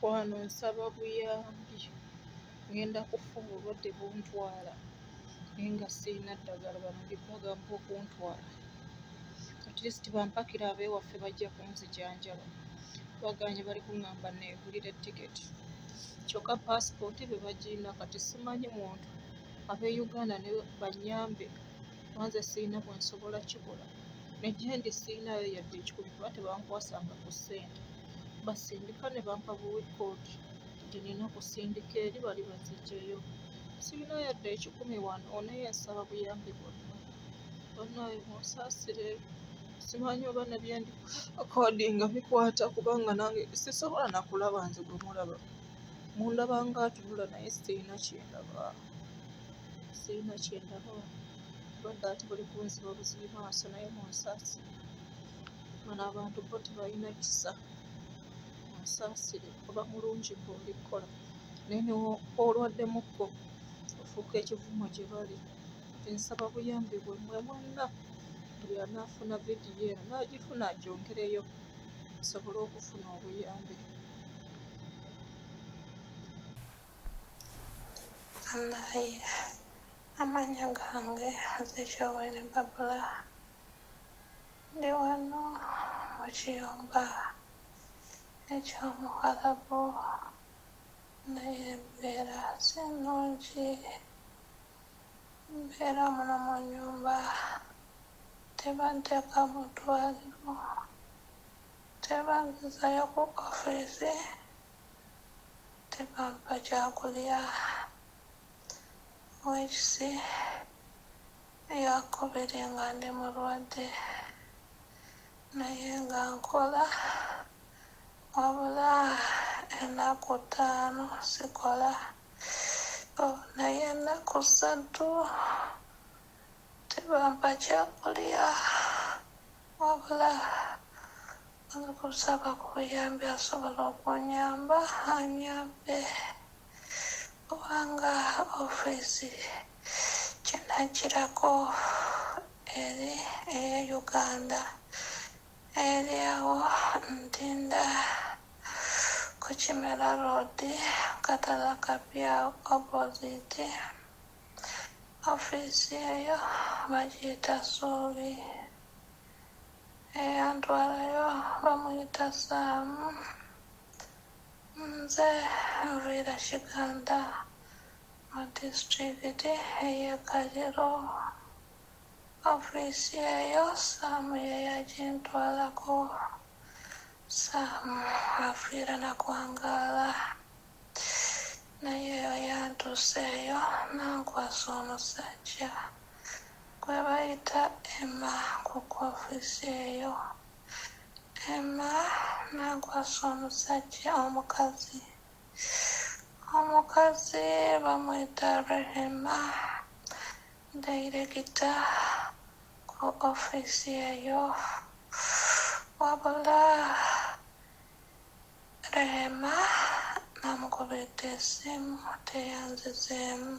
Mukwano nsaba buyambi, ngenda kufa obulwadde buntwala naye nga sirina ddagala, bano bagamba okuntwala. At least bampakire ab'ewaffe bajja kunzijanjaba. Bagaanye bali kuŋŋamba neegulire tiketi. Kyokka paasipooti be bagirina kati simanyi muntu ab'e Uganda ne bannyambe kuba nze sirina bwe nsobola kikola. Ne gye ndi sirinayo yadde ekikumi kuba tebankwasanga ku ssente. Basindika ne bampa buwikoodi nti nina kusindika eri bali baziggyeyo. Sirina yadde ekikumi wano naye nsaba buyambi bwonna. Bannaaye munsaasire, simanyi oba ne bye ndikoodinga bikwata kubanga nange sisobola na kulaba nze gwe mulaba. Mundaba ng'atunula naye sirina kye ndaba. Sirina kye ndaba. Obadde ate buli kunziba buzibi maaso naye munsaasire. Bano abantu bo tebalina kisa. Munsaasire, oba mulungi ng'oli kukola naye ne olwaddemukko ofuuka ekivumo gye bali. Kati nsaba buyambi bwammwe mwenna, buli anaafuna vidiyo eno n'agifuna agyongereyo nsobole okufuna obuyambi. Bannaaye, amannya gange nze Kyowere Babula, ndi wano mu kiyumba eky'Omuwarabu naye embeera si nnungi. Mbeera muno mu nnyumba, tebanteekamu ddwaliro, tebanzizayo ku ofiisi, tebampa kyakulya. Weekisi eyakubiri nga ndi mulwadde naye nga nkola, wabula ennaku 5 sikola, naye ennaku 3 tebampa kyakulya. Wabula nkusaba ku buyambi asobola okunnyamba annyambe, kubanga ofiisi kinagirako eri eya Uganda eri awo Ntinda ku Kimera Road, Katala kapya opposite. Ofiisi eyo bagiyita Ssuubi, eyantwalayo bamuyita Saamu. Nze nviira Kiganda mu disitulikiti ey'e Kaliro. Ofiisi eyo Saamu ye yagintwalako. Saamu afiira Nakwangaala, naye eyo yantuuseeyo nankwasa omusajja gwe bayita Emma ku ofiisi eyo. Emma nankwasa omusajja omukazi bamuyita Rehema, dayirekita ku ofiisi eyo. Wabula Rehema namukubidde essimu teyanzizeemu.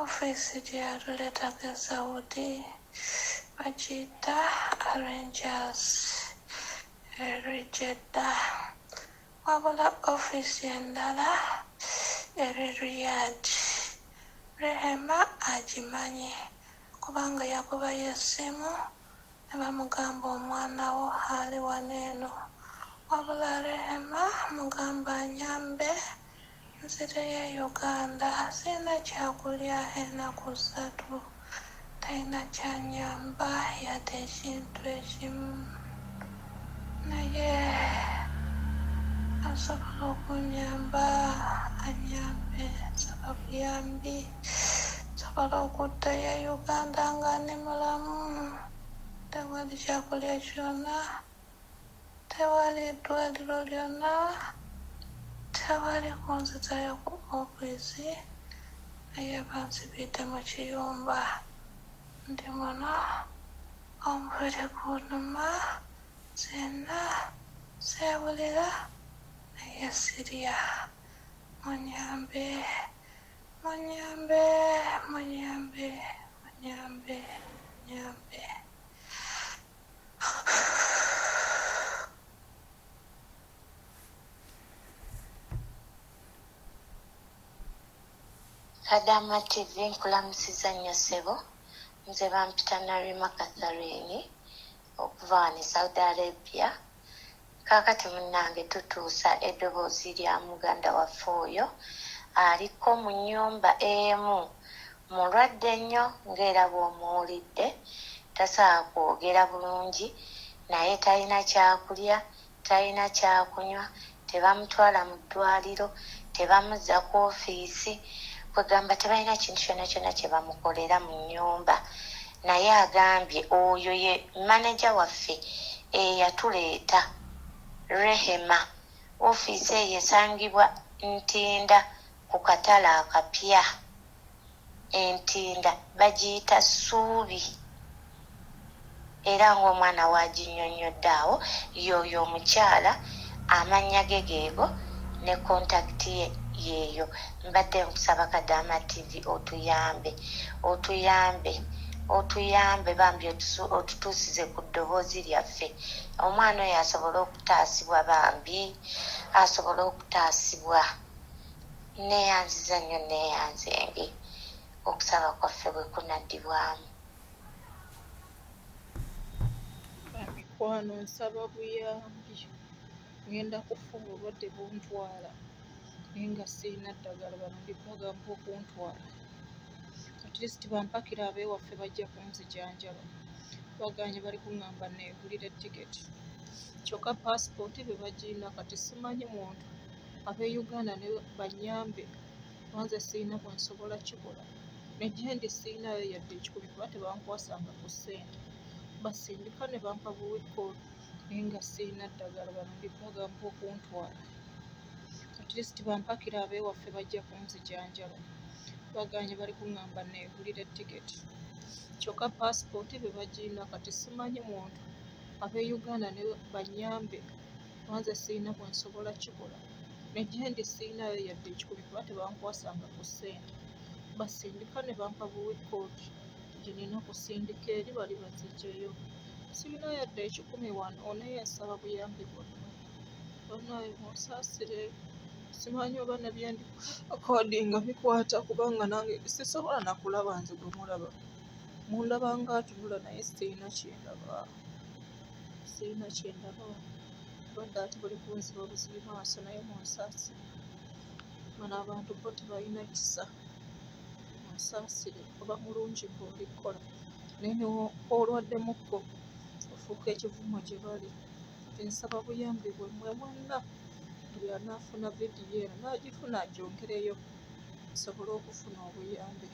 Ofiisi gye yatuleetako e Saudi bagiyita Rangers eri Jeddah, wabula ofiisi endala eri Riyadh. Rehema agimanyi kubanga yakubayo essimu ne bamugamba omwana wo ali wano eno, wabula Rehema mugamba anyambe nzireyo e Uganda, sirina kyakulya ennaku 3, talina kyanyamba yadde ekintu ekimu. Naye asobola okunnyamba anyambe, nsaba buyambi nsobola okuddayo e Uganda nga ndi mulamu. Tewali kyakulya kyonna, tewali ddwaliro lyonna, tewali kunzizayo ku ofiisi, naye bansibidde mu kiyumba. Ndi muno omubiri gunnuma, nzenna seewulira naye sirya. Munyambe, munyambe, munyambe, munyambe, munyambe. Kadaama TV nkulamusiza nnyo ssebo. Nze bampita Narima Catherine okuva wano e Saudi Arabia. Kaakati munnange tutuusa eddoboozi lya muganda waffe oyo aliko mu nnyumba emu, mulwadde nnyo ng'era bw'omuwulidde, tasobola kwogera bulungi, naye talina kyakulya, talina kyakunywa, tebamutwala mu ddwaliro, tebamuzza ku ofiisi, kwegamba tebalina kintu kyonna kyonna kye bamukolera mu nnyumba. Naye agambye oyo ye maneja waffe eyatuleeta Rehema. Ofiisi eyo esangibwa Ntinda ku katale akapya. Entinda bagiyita Ssuubi. Era ng'omwana waaginnyonnyodde awo, y'oyo omukyala, amannya ge geego ne kontakiti ye yeeyo. Mbadde nkusaba Kadaama TV otuyambe bambi otutuusize ku ddoboozi lyaffe. Omwana oyo asobole okutaasibwa bambi, asobole okutaasibwa. Neeyanziza nnyo neeyanzenge okusaba kwaffe bwe kunaddibwamu. Mikwano, nsaba buyambi. Ngenda kufa obulwadde buntwala naye nga sirina ddagala, bano bagamba okuntwala. At least bampakira ab'ewaffe bajja kunzijanjaba. Baganye bali kuŋŋamba neegulire tiketi. Kyokka paasipooti be bagiina, kati simanyi muntu ab'e Uganda ne bannyambe, kuba sirina bwe nsobola kikola. Ne gye ndi sirinayo yadde ekikumi kuba tebankwasanga ku ssente. Basindika ne bampa buwikkoodi naye nga sirina ddagala, bano bagamba okuntwala. At least bampakira ab'ewaffe bajja kunzijanjaba. Baganye bali kuŋŋamba neegulire tiketi. Kyokka paasipooti be bagiina, kati simanyi muntu ab'e Uganda ne bannyambe, kuba sirina bwe nsobola kikola. Ne gye ndi sirinayo yadde ekikumi kuba tebankwasanga ku ssente. Basindika ne bampa buwikkoodi gye nina kusindika eri bali baziggyeyo. Sirina yadde ekikumi wano, naye nsaba buyambi bwonna. Bannaaye munsaasire, simanyi oba ne bye ndi akoodinga bikwata, kubanga nange sisobola na kulaba nze gwe mulaba. Mundaba ng'atunula naye sirina kye ndaba. Obadde ate buli kunziba buzibi maaso, naye munsaasire. Bano abantu bo tebalina kisa. Munsaasire, oba mulungi bw'olikola, naye olwaddemukko ofuuka ekivumo gye bali. Nsaba buyambi bwammwe mwenna. Buli anaafuna vidiyo eno n'agifuna agyongereyo, nsobole okufuna obuyambi.